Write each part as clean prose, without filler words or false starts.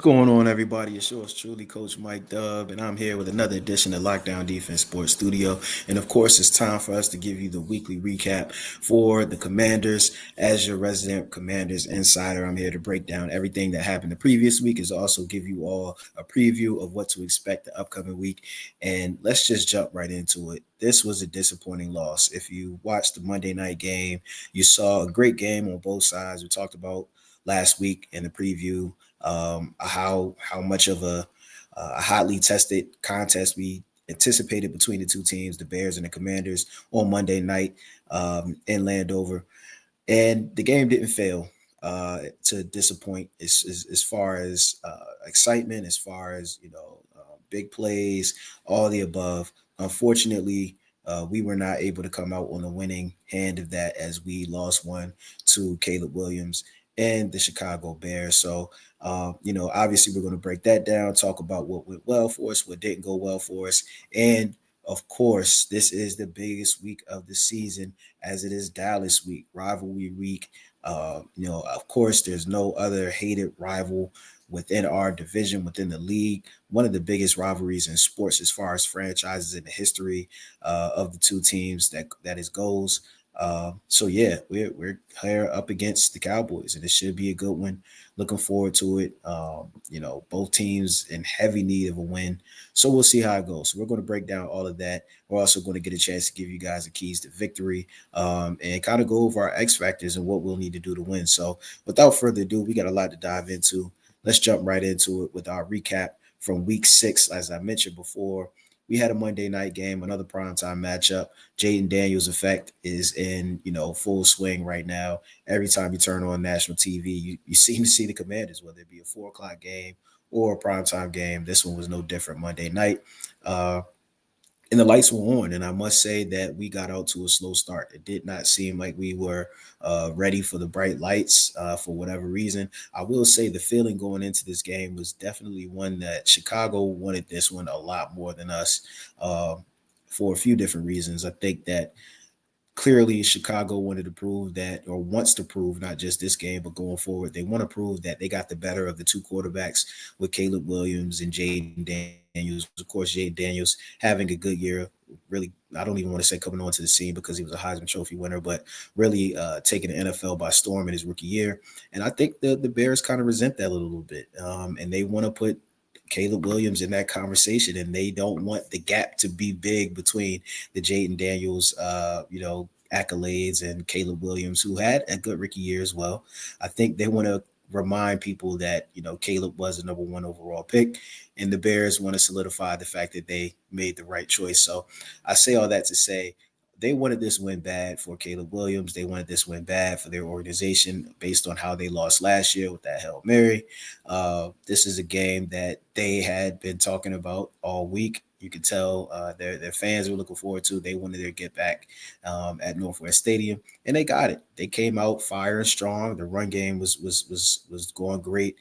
What's going on, everybody? It's yours truly, Coach Mike Dub, and I'm here with another edition of Lockdown Defense Sports Studio. And of course, it's time for us to give you the weekly recap for the Commanders. As your resident Commanders insider, I'm here to break down everything that happened the previous week, is also give you all a preview of what to expect the upcoming week. And let's just jump right into it. This was a disappointing loss. If you watched the Monday night game, you saw a great game on both sides. We talked about last week in the preview how much of a hotly tested contest we anticipated between the two teams, the Bears and the Commanders, on Monday night in Landover, and the game didn't fail to disappoint as far as excitement, as far as big plays, all the above. Unfortunately. We were not able to come out on the winning hand of that as we lost one to Caleb Williams and the Chicago Bears. So obviously we're going to break that down, talk about what went well for us, what didn't go well for us. And of course, this is the biggest week of the season as it is Dallas week, rivalry week. Of course, there's no other hated rival within our division, within the league. One of the biggest rivalries in sports as far as franchises in the history of the two teams that is goes. So yeah, we're here up against the Cowboys, and it should be a good one. Looking forward to it. Both teams in heavy need of a win, so we'll see how it goes. So we're going to break down all of that. We're also going to get a chance to give you guys the keys to victory, and kind of go over our X factors and what we'll need to do to win. So without further ado, we got a lot to dive into. Let's jump right into it with our recap from Week 6. As I mentioned before, we had a Monday night game, another primetime matchup. Jaden Daniels' effect is in full swing right now. Every time you turn on national TV, you seem to see the Commanders, whether it be a 4 o'clock game or a primetime game. This one was no different Monday night. Uh, and the lights were on. And I must say that we got out to a slow start. It did not seem like we were ready for the bright lights for whatever reason. I will say the feeling going into this game was definitely one that Chicago wanted this one a lot more than us uh, for a few different reasons. I think that clearly Chicago wanted to prove that, or wants to prove, not just this game, but going forward, they want to prove that they got the better of the two quarterbacks with Caleb Williams and Jaden Daniels. Of course, Jaden Daniels having a good year. Really, I don't even want to say coming onto the scene because he was a Heisman Trophy winner, but really taking the NFL by storm in his rookie year. And I think the Bears kind of resent that a little bit, and they want to put Caleb Williams in that conversation, and they don't want the gap to be big between the Jaden Daniels, accolades and Caleb Williams, who had a good rookie year as well. I think they want to remind people that Caleb was the number one overall pick, and the Bears want to solidify the fact that they made the right choice. So I say all that to say they wanted this win bad for Caleb Williams. They wanted this win bad for their organization based on how they lost last year with that Hail Mary. This is a game that they had been talking about all week. You could tell their fans were looking forward to. They wanted their get back at Northwest Stadium, and they got it. They came out fire and strong. The run game was going great.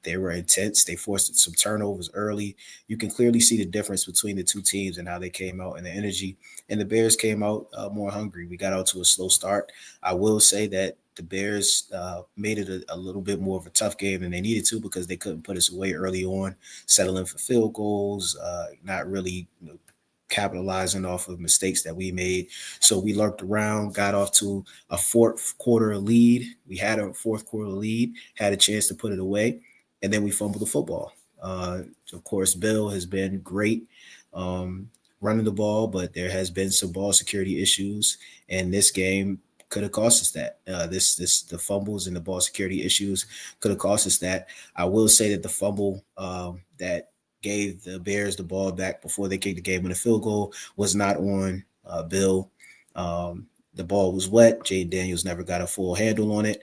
They were intense. They forced some turnovers early. You can clearly see the difference between the two teams and how they came out and the energy. And the Bears came out more hungry. We got out to a slow start. I will say that the Bears made it a little bit more of a tough game than they needed to because they couldn't put us away early on, settling for field goals, not really capitalizing off of mistakes that we made. So we lurked around, got off to a fourth quarter lead. We had a fourth quarter lead, had a chance to put it away, and then we fumbled the football. Of course, Bill has been great um, running the ball, but there has been some ball security issues, and this game could have cost us that. The fumbles and the ball security issues could have cost us that. I will say that the fumble that gave the Bears the ball back before they kicked the game with a field goal was not on Bill. The ball was wet. Jaden Daniels never got a full handle on it,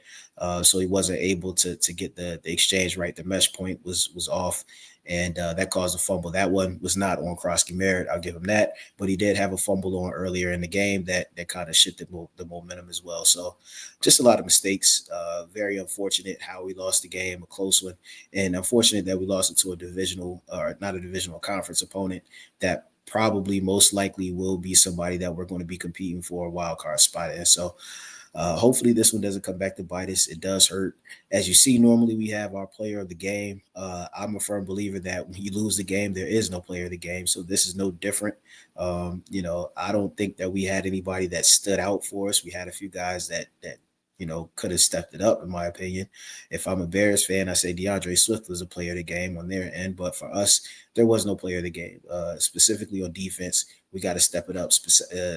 so he wasn't able to get the exchange right. The mesh point was off, and that caused a fumble. That one was not on Krosky Merritt. I'll give him that, but he did have a fumble on earlier in the game that kind of shifted the momentum as well. So just a lot of mistakes. Very unfortunate how we lost the game, a close one, and unfortunate that we lost it to a divisional or not a divisional conference opponent that probably most likely will be somebody that we're going to be competing for a wild card spot in. So Hopefully, this one doesn't come back to bite us. It does hurt. As you see, normally we have our player of the game. I'm a firm believer that when you lose the game, there is no player of the game. So this is no different. I don't think that we had anybody that stood out for us. We had a few guys that could have stepped it up, in my opinion. If I'm a Bears fan, I say DeAndre Swift was a player of the game on their end, but for us, there was no player of the game. Specifically on defense, we got to step it up,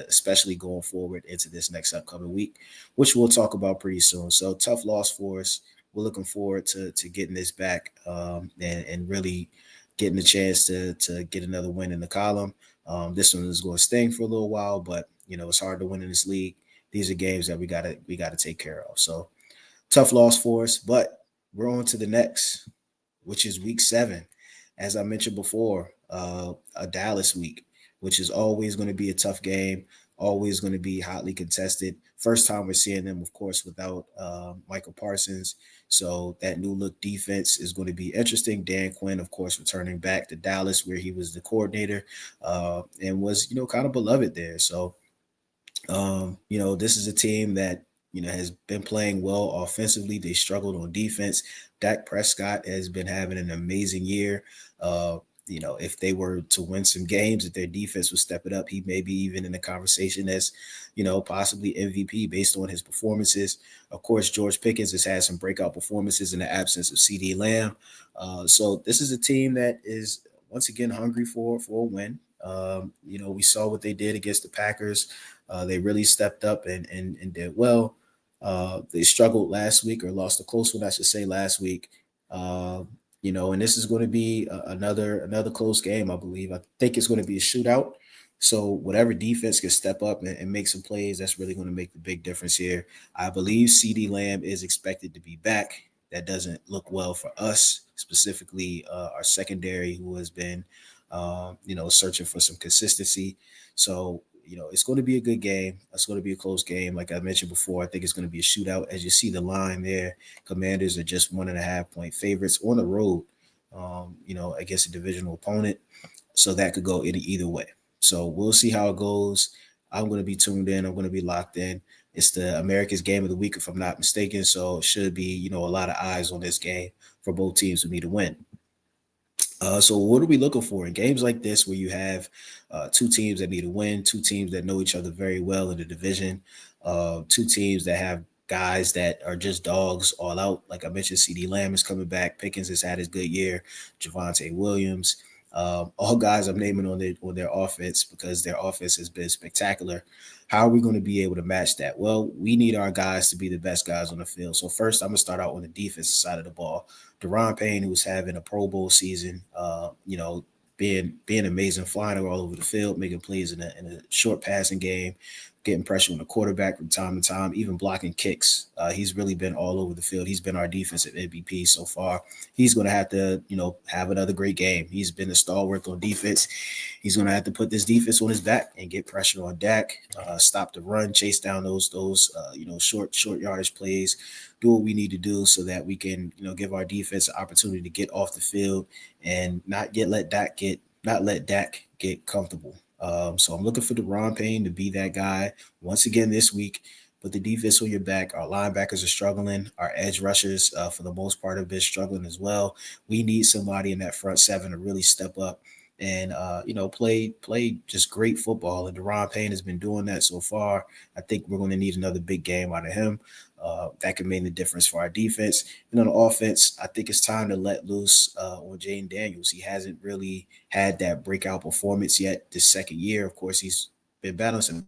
especially going forward into this next upcoming week, which we'll talk about pretty soon. So tough loss for us. We're looking forward to getting this back and really getting the chance to get another win in the column. This one is going to sting for a little while, but it's hard to win in this league. These are games that we gotta take care of. So tough loss for us, but we're on to the next, which is week 7. As I mentioned before, a Dallas week, which is always going to be a tough game, always going to be hotly contested. First time we're seeing them, of course, without Michael Parsons. So that new look defense is going to be interesting. Dan Quinn, of course, returning back to Dallas, where he was the coordinator and was, kind of beloved there. So this is a team that has been playing well offensively. They struggled on defense. Dak Prescott has been having an amazing year. If they were to win some games, if their defense would step it up, he may be even in the conversation as, possibly MVP based on his performances. Of course, George Pickens has had some breakout performances in the absence of CD Lamb. So this is a team that is once again hungry for a win. We saw what they did against the Packers. They really stepped up and did well. They struggled last week or lost a close one, I should say, last week. Uh, and this is going to be another close game, I believe. I think it's going to be a shootout. So whatever defense can step up and make some plays, that's really going to make the big difference here. I believe CD Lamb is expected to be back. That doesn't look well for us, specifically our secondary, who has been, searching for some consistency. So it's going to be a good game. It's going to be a close game. Like I mentioned before, I think it's going to be a shootout. As you see the line there, Commanders are just 1.5 point favorites on the road, against a divisional opponent. So that could go either way. So we'll see how it goes. I'm going to be tuned in. I'm going to be locked in. It's the America's game of the week, if I'm not mistaken. So it should be, a lot of eyes on this game for both teams for me to win. So what are we looking for in games like this where you have two teams that need a win, two teams that know each other very well in the division, two teams that have guys that are just dogs all out. Like I mentioned, CD Lamb is coming back. Pickens has had his good year. Javante Williams, all guys I'm naming on their offense because their offense has been spectacular. How are we going to be able to match that? Well, we need our guys to be the best guys on the field. So first, I'm gonna start out on the defensive side of the ball. Deron Payne, who's having a Pro Bowl season, being amazing, flying all over the field, making plays in a short passing game, getting pressure on the quarterback from time to time, even blocking kicks. He's really been all over the field. He's been our defensive MVP so far. He's going to have to, have another great game. He's been a stalwart on defense. He's going to have to put this defense on his back and get pressure on Dak, stop the run, chase down those short yardage plays, do what we need to do so that we can, give our defense an opportunity to get off the field and not let Dak get comfortable. So I'm looking for Deron Payne to be that guy once again this week. Put the defense on your back. Our linebackers are struggling. Our edge rushers, for the most part, have been struggling as well. We need somebody in that front seven to really step up and play just great football. And Deron Payne has been doing that so far. I think we're going to need another big game out of him. That can make the difference for our defense. And on the offense, I think it's time to let loose on Jaden Daniels. He hasn't really had that breakout performance yet this second year. Of course, he's been battling some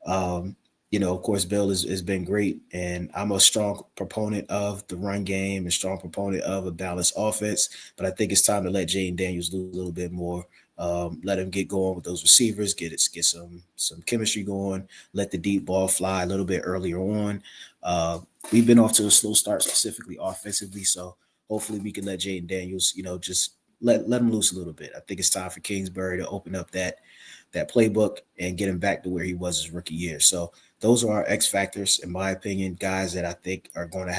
Um, of course, Bill has been great, and I'm a strong proponent of the run game and strong proponent of a balanced offense. But I think it's time to let Jaden Daniels lose a little bit more. Let him get going with those receivers, get some chemistry going. Let the deep ball fly a little bit earlier on. Uh, we've been off to a slow start, specifically offensively, so hopefully we can let Jaden Daniels, just let him loose a little bit. I think it's time for Kingsbury to open up that playbook and get him back to where he was his rookie year. So those are our X factors, in my opinion, guys that I think are going to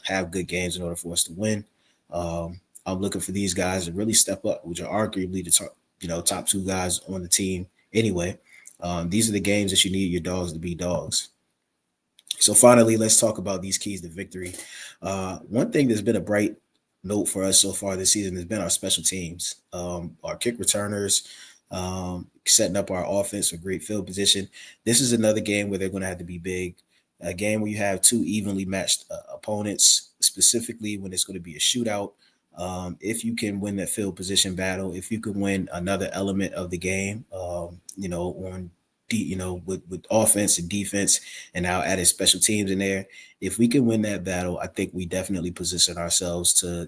have good games in order for us to win. I'm looking for these guys to really step up, which are arguably the top two guys on the team anyway. These are the games that you need your dogs to be dogs. So finally, let's talk about these keys to victory. One thing that's been a bright note for us so far this season has been our special teams, our kick returners, setting up our offense for great field position. This is another game where they're going to have to be big. A game where you have two evenly matched opponents, specifically when it's going to be a shootout. If you can win that field position battle, if you can win another element of the game, with offense and defense, and now added special teams in there. If we can win that battle, I think we definitely position ourselves to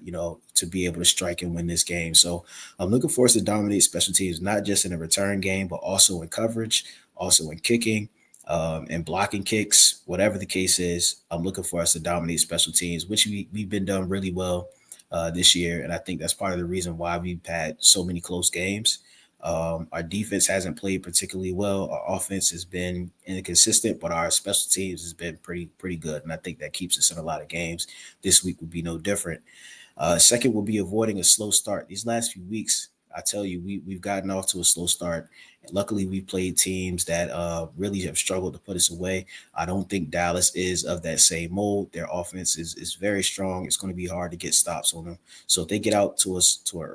be able to strike and win this game. So I'm looking for us to dominate special teams, not just in a return game, but also in coverage, also in kicking, and blocking kicks, whatever the case is. I'm looking for us to dominate special teams, which we've been done really well this year. And I think that's part of the reason why we've had so many close games. Our defense hasn't played particularly well. Our offense has been inconsistent, but our special teams has been pretty good, and I think that keeps us in a lot of games. This week would be no different. Second will be avoiding a slow start. These last few weeks, I tell you, we've gotten off to a slow start. Luckily, we played teams that really have struggled to put us away. I don't think Dallas is of that same mold. Their offense is very strong. It's going to be hard to get stops on them. So if they get out to us to an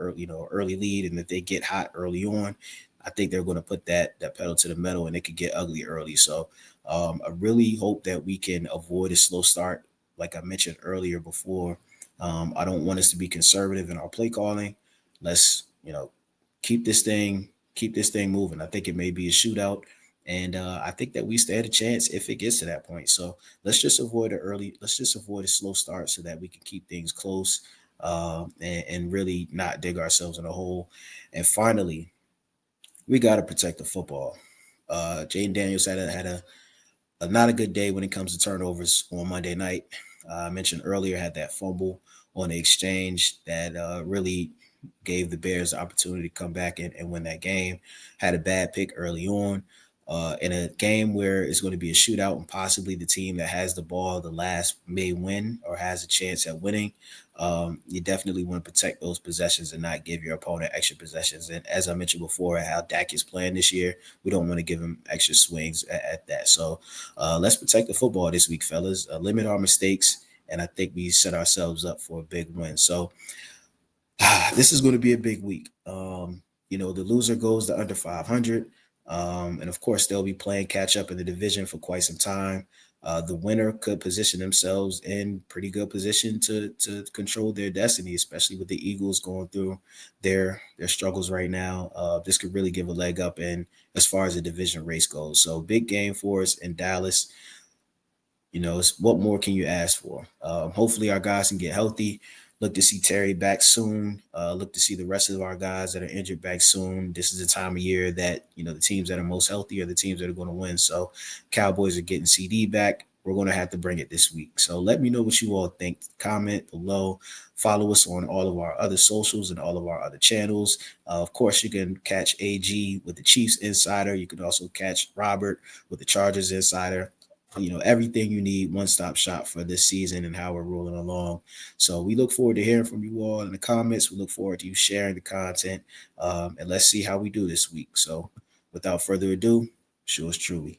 early lead, and if they get hot early on, I think they're going to put that pedal to the metal, and it could get ugly early. So I really hope that we can avoid a slow start, like I mentioned earlier before. I don't want us to be conservative in our play calling. Let's keep this thing keep this thing moving. I think it may be a shootout, and I think that we stand a chance if it gets to that point. So let's just avoid a slow start so that we can keep things close, and really not dig ourselves in a hole. And finally, we got to protect the football. Jaden Daniels had a not a good day when it comes to turnovers on Monday night. I mentioned earlier had that fumble on the exchange that really gave the Bears the opportunity to come back and win that game. Had a bad pick early on. In a game where it's going to be a shootout and possibly the team that has the ball the last may win or has a chance at winning, you definitely want to protect those possessions and not give your opponent extra possessions. And as I mentioned before, how Dak is playing this year, we don't want to give him extra swings at that. So let's protect the football this week, fellas. Limit our mistakes, and I think we set ourselves up for a big win. So this is going to be a big week. The loser goes to under 500. And of course, they'll be playing catch up in the division for quite some time. The winner could position themselves in pretty good position to control their destiny, especially with the Eagles going through their struggles right now. This could really give a leg up in as far as the division race goes. So big game for us in Dallas. What more can you ask for? Hopefully, our guys can get healthy. Look to see Terry back soon. Look to see the rest of our guys that are injured back soon. This is the time of year that the teams that are most healthy are the teams that are going to win. So, Cowboys are getting CD back. We're going to have to bring it this week. So let me know what you all think. Comment below. Follow us on all of our other socials and all of our other channels. Of course, you can catch AG with the Chiefs Insider. You can also catch Robert with the Chargers Insider. Everything you need, one-stop shop for this season and how we're rolling along. So we look forward to hearing from you all in the comments. We look forward to you sharing the content, and let's see how we do this week. So without further ado, yours truly.